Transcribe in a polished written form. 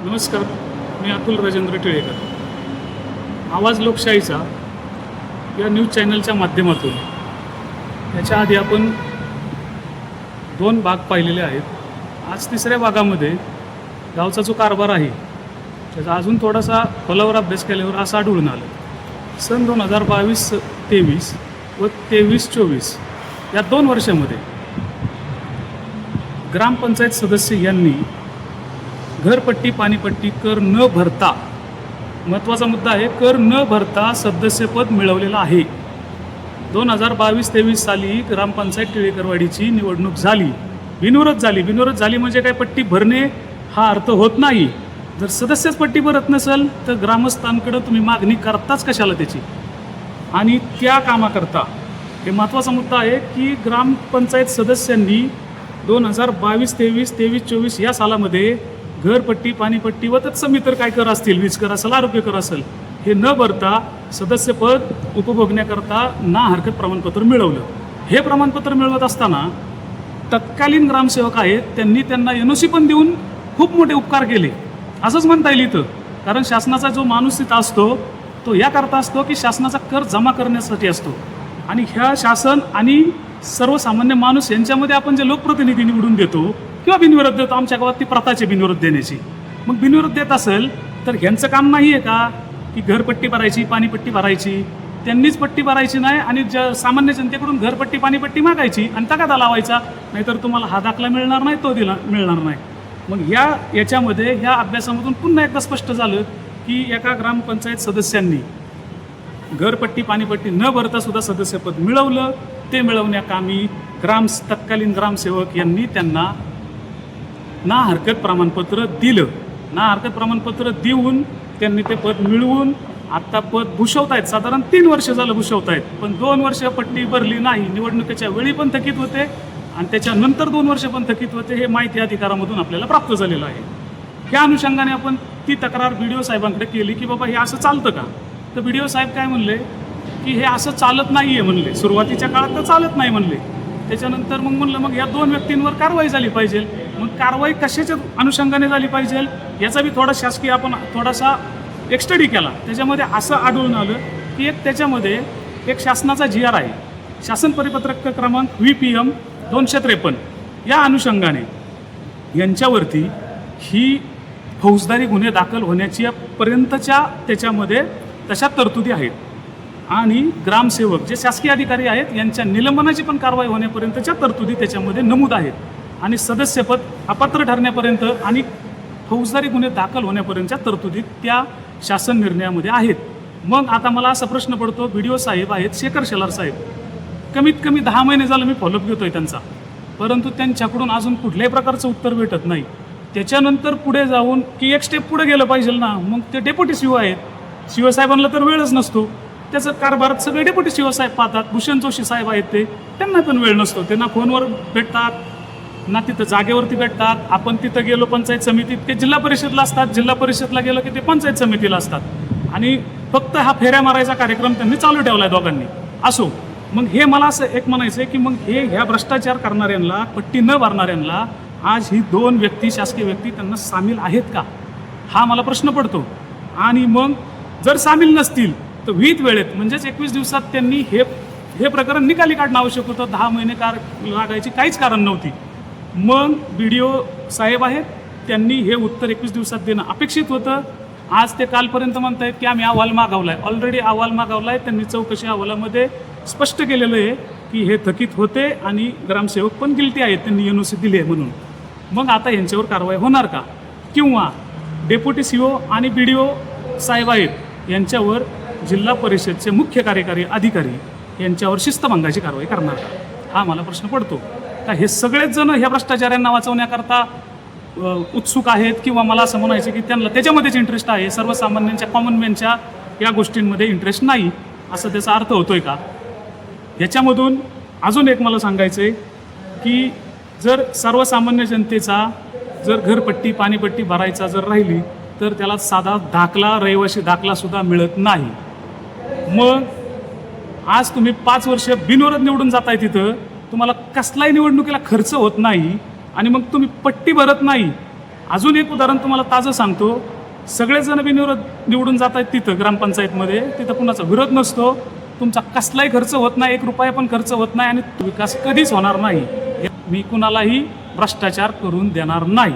नमस्कार, मी अतुल राजेंद्र टिळेकर. आवाज लोकशाहीचा या न्यूज चॅनलच्या माध्यमातून याच्या आधी आपण 2 भाग पाहिलेले आहेत. आज 3ऱ्या भागामध्ये गावचा जो कारभार आहे त्याचा अजून थोडासा खोलावर अभ्यास केल्यावर असं आढळून आलं. सन 2022-23 व 23-24 या 2 वर्षामध्ये ग्रामपंचायत सदस्य यांनी घरपट्टी पाणीपट्टी कर न भरता, महत्त्वाचा मुद्दा आहे, कर न भरता सदस्यपद मिळवलेलं आहे. 2022-23 साली ग्रामपंचायत टिळेकरवाडीची निवडणूक झाली, बिनविरोध झाली म्हणजे काय पट्टी भरणे हा अर्थ होत नाही. जर सदस्यच पट्टी भरत नसेल तर ग्रामस्थांकडं तुम्ही मागणी करताच कशाला त्याची. आणि त्या कामाकरता हे महत्त्वाचा मुद्दा आहे की ग्रामपंचायत सदस्यांनी 2022-23, 23-24 या सालामध्ये घरपट्टी पाणीपट्टी व तत्सम इतर काय कर असतील, वीज कर असेल, आरोग्य कर असेल, हे न भरता सदस्यपद उपभोगण्याकरता ना हरकत प्रमाणपत्र मिळवलं. हे प्रमाणपत्र मिळवत असताना तत्कालीन ग्रामसेवक आहेत त्यांना NOC पण देऊन खूप मोठे उपकार केले असंच म्हणता येईल इथं. कारण शासनाचा जो माणूस तिथं असतो तो याकरता असतो की शासनाचा कर जमा करण्यासाठी असतो. आणि ह्या शासन आणि सर्वसामान्य माणूस यांच्यामध्ये आपण जे लोकप्रतिनिधी निवडून देतो किंवा बिनविरोध देतो, आमच्या गावात ती प्रथाचे बिनविरोध देण्याची. मग बिनविरोध देत असेल तर ह्यांचं काम नाही आहे का की घरपट्टी भरायची, पाणीपट्टी भरायची? त्यांनीच पट्टी भरायची नाही आणि सामान्य जनतेकडून घरपट्टी पाणीपट्टी मागायची आणि तगादा लावायचा, नाहीतर तुम्हाला हा दाखला मिळणार नाही, तो मिळणार नाही. मग याच्यामध्ये ह्या अभ्यासामधून पुन्हा एकदा स्पष्ट झालं की एका ग्रामपंचायत सदस्यांनी घरपट्टी पाणीपट्टी न भरता सुद्धा सदस्यपद मिळवलं. ते मिळवण्याकामी तत्कालीन ग्रामसेवक यांनी त्यांना ना हरकत प्रमाणपत्र दिलं. ना हरकत प्रमाणपत्र देऊन त्यांनी ते पद मिळवून आत्ता पद भूषवतायत. साधारण 3 वर्ष झालं भूषवतायत, पण 2 वर्ष पट्टी भरली नाही. निवडणुकीच्या वेळी पण थकीत होते आणि त्याच्यानंतर 2 वर्ष पण थकीत होते. हे माहिती अधिकारामधून आपल्याला प्राप्त झालेलं आहे. ह्या अनुषंगाने आपण ती तक्रार BDO साहेबांकडे केली की बाबा हे असं चालतं का? तर BDO साहेब काय म्हणले की हे असं चालत नाही आहे म्हणले. सुरुवातीच्या काळात तर चालत नाही म्हणले. त्याच्यानंतर मग म्हणलं मग या 2 व्यक्तींवर कारवाई झाली पाहिजे. मग कारवाई कशाच्या अनुषंगाने झाली पाहिजे याचा बी थोडा शासकीय आपण थोडासा एक स्टडी केला. त्याच्यामध्ये असं आढळून आलं की त्याच्यामध्ये एक शासनाचा GR आहे, शासन परिपत्रक क्रमांक VPM 253. या अनुषंगाने यांच्यावरती ही फौजदारी गुन्हे दाखल होण्याच्या पर्यंतच्या त्याच्यामध्ये तशा तरतुदी आहेत. आणि ग्रामसेवक जे शासकीय अधिकारी आहेत यांच्या निलंबनाची पण कारवाई होण्यापर्यंतच्या तरतुदी त्याच्यामध्ये नमूद आहेत. आणि सदस्यपद अपात्र ठरण्यापर्यंत आणि फौजदारी गुन्हे दाखल होण्यापर्यंतच्या तरतुदी त्या शासन निर्णयामध्ये आहेत. मग आता मला असा प्रश्न पडतो, BDO साहेब आहेत शेखर शेलार साहेब, कमीत कमी 10 महिने झालं मी फॉलोअप घेतोय त्यांचा, परंतु त्यांच्याकडून अजून कुठल्याही प्रकारचं उत्तर भेटत नाही. त्याच्यानंतर पुढे जाऊन की एक स्टेप पुढे गेलं पाहिजे ना. मग ते डेप्युटी CO आहेत, CO साहेबांना तर वेळच नसतो. त्याचं कारभारात सगळे डेप्युटी CO साहेब पाहतात. भूषण जोशी साहेब आहेत त्यांना पण वेळ नसतो. त्यांना फोनवर भेटतात ना तिथं जागेवरती भेटतात. आपण तिथं गेलो पंचायत समितीत ते जिल्हा परिषदला असतात, जिल्हा परिषदला गेलो की ते पंचायत समितीला असतात. आणि फक्त हा फेऱ्या मारायचा कार्यक्रम त्यांनी चालू ठेवला आहे दोघांनी. असो, मग हे मला असं एक म्हणायचं आहे की मग ह्या भ्रष्टाचार करणाऱ्यांना, पट्टी न भरणाऱ्यांना आज ही 2 व्यक्ती, शासकीय व्यक्ती त्यांना सामील आहेत का, हा मला प्रश्न पडतो. आणि मग जर सामील नसतील तर विहित वेळेत म्हणजेच 21 दिवसात त्यांनी हे प्रकरण निकाली काढणं आवश्यक होतं. 10 महिने लागायची काहीच कारण नव्हती. मग BDO साहेब आहेत त्यांनी हे उत्तर 21 दिवसात देणं अपेक्षित होतं. आज ते कालपर्यंत म्हणतायत की आम्ही अहवाल मागवला आहे. ऑलरेडी अहवाल मागवला आहे. त्यांनी चौकशी अहवालामध्ये स्पष्ट केलेलं आहे की हे थकीत होते आणि ग्रामसेवक पण गिल्टी आहेत, त्यांनी NOC दिली आहे म्हणून. मग आता यांच्यावर कारवाई होणार का? किंवा डेप्युटी CO आणि BDO साहेब आहेत यांच्यावर जिल्हा परिषदचे मुख्य कार्यकारी अधिकारी यांच्यावर शिस्तभंगाची कारवाई करणार का, हा मला प्रश्न पडतो. का हे सगळेच जण ह्या भ्रष्टाचारांना वाचवण्याकरता उत्सुक आहेत किंवा मला असं म्हणायचं की त्यांना त्याच्यामध्येच इंटरेस्ट आहे, सर्वसामान्यांच्या कॉमन मॅनच्या या गोष्टींमध्ये इंटरेस्ट नाही, असं त्याचा अर्थ होतोय का? ह्याच्यामधून अजून एक मला सांगायचं आहे की जर सर्वसामान्य जनतेचा जर घरपट्टी पाणीपट्टी भरायचा जर राहिली तर त्याला साधा दाखला, रहिवासी दाखलासुद्धा मिळत नाही. मग आज तुम्ही 5 वर्ष बिनविरोध निवडून जाताय, तिथं तुम्हाला कसलाही निवडणुकीला खर्च होत नाही आणि मग तुम्ही पट्टी भरत नाही अजून एक उदाहरण तुम्हाला ताजं सांगतो. सगळेजण बिनविरोध निवडून जात आहेत तिथं ग्रामपंचायतमध्ये, तिथं कुणाचा विरोध नसतो, तुमचा कसलाही खर्च होत नाही, 1 रुपया पण खर्च होत नाही आणि विकास कधीच होणार नाही. मी कुणालाही भ्रष्टाचार करून देणार नाही.